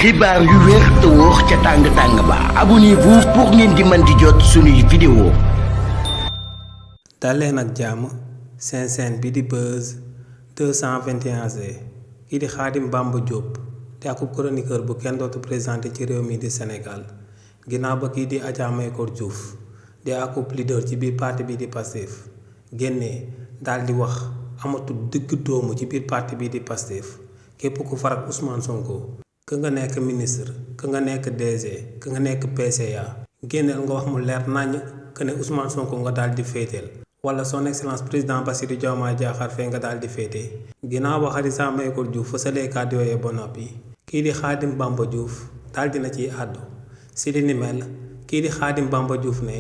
xibaar yu wér te wóor ca tàng ba abonnez-vous pour ngeen di mën di jot suñuy vidéo. daleen ak jàmm seen chaîne bi di Buzz 221G kii di Khadim Bamba Diop te akub chroniqueur bu kenn dootu présenté ci réew mi di Sénégal ginnaaw ba kii di Adja Mahécor Diouf di akub leader ci biir parti bi di Pastef génnee daal di wax amatul digg doomu ci biir parti bi di Pastef képp ku farak Ousmane Sonko. ka nga nekk ministre ka nga nekk DG ka nga nekk PCA génneel nga wax mu leer naññ que ne Ousmane Sonko nga daal di féeteel wala son excellence président Bassirou Diomaye Diakhar Faye nga daal di féetee ginnaaw ba Adja Mahécor Diouf fësalee kàddu yooyee ba noppi kii di Khadim Bamba Diouf daal dina ciy àddu si li ni mel kii di Khadim Bamba Diouf ne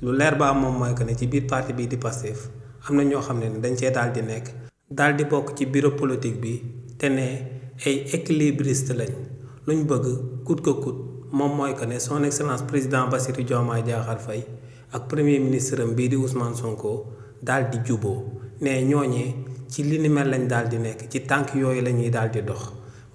lu leer ba am moom mooy que ne ci biir parti bii di Pastef am na ñoo xam ne dañ cee daal di nekk daal di bokk ci bureau politique bi te ne ay équilibriste lañ luñ bëgg coûte que coûte moom mooy que ne son excellence président Bassirou Diomaye Diakhar Faye ak premier ministre am bii di Ousmane Sonko daal di juboo ne ñooñee ci li ni mel lañ daal di nekk ci tànk yooyu la ñuy daal di dox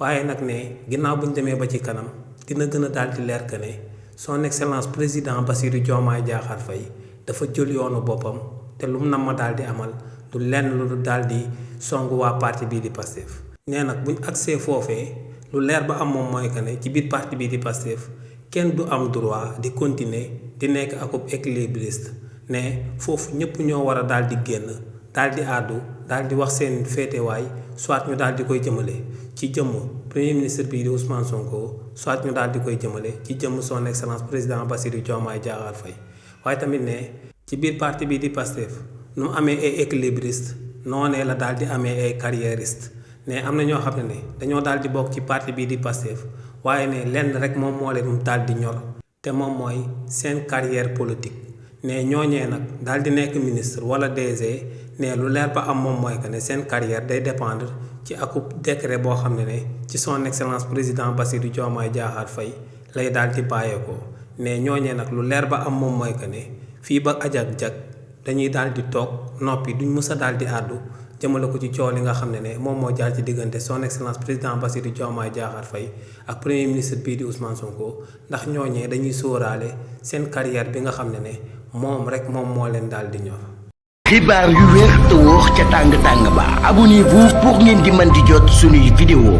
waaye nag ne ginnaaw buñ demee ba ci kanam dina gën a daal di leer que ne son excellence président Bassirou Diomaye Diakhar Faye dafa jël yoonu boppam te lu mu nam ma daal di amal du lenn lu daal di songu waa parti bii di Pastef nee nag buñ agsee foofee lu leer ba am moom mooy que ne ci biir parti bii di Pastef kenn du am droit di continuer di nekk akub équilibriste ne foofu ñëpp ñoo war a daal di génn daal di àddu daal di wax seen féetewaay soit ñu daal di koy jëmale ci jëmm premier ministre bii di Ousmane Sonko soit ñu daal di koy jëmale ci jëmm son excellence président Bassirou Diomaye Diakhar Faye waaye tamit ne ci biir parti bii di Pastef nu mu amee ay équilibriste noonee la daal di amee ay carriériste ne am na ñoo xam ne dañoo daal di bokk ci parti bii di Pastef waaye ne lenn rek moom moo leen daal di ñor te moom mooy seen carrière politique ne ñooñee nag daal di nekk ministre wala DG ne lu leer ba am moom mooy que ne seen carrière day dépendre ci akub décret boo xam ne ci son excellence président Bassirou Diomaye Diakhar Faye lay daal di bàyyeekoo ne ñooñee nag lu leer ba am moom mooy que ne fii ba ajak-jak dañuy daal di toog noppi duñ mës a daal di àddu jëmale ko ci coow li nga xam ne moom moo jaar ci diggante son excellence président Bassirou Diomaye Diakhar Faye ak premier ministre bii di Ousmane Sonko ndax ñooñee dañuy sóoraale seen carrière bi nga xam ne moom rek moom moo leen daal di ñor. xibaar yu wér te wóor ca tàng ba abonnez-vous pour ngeen di mën di jot suñuy vidéo.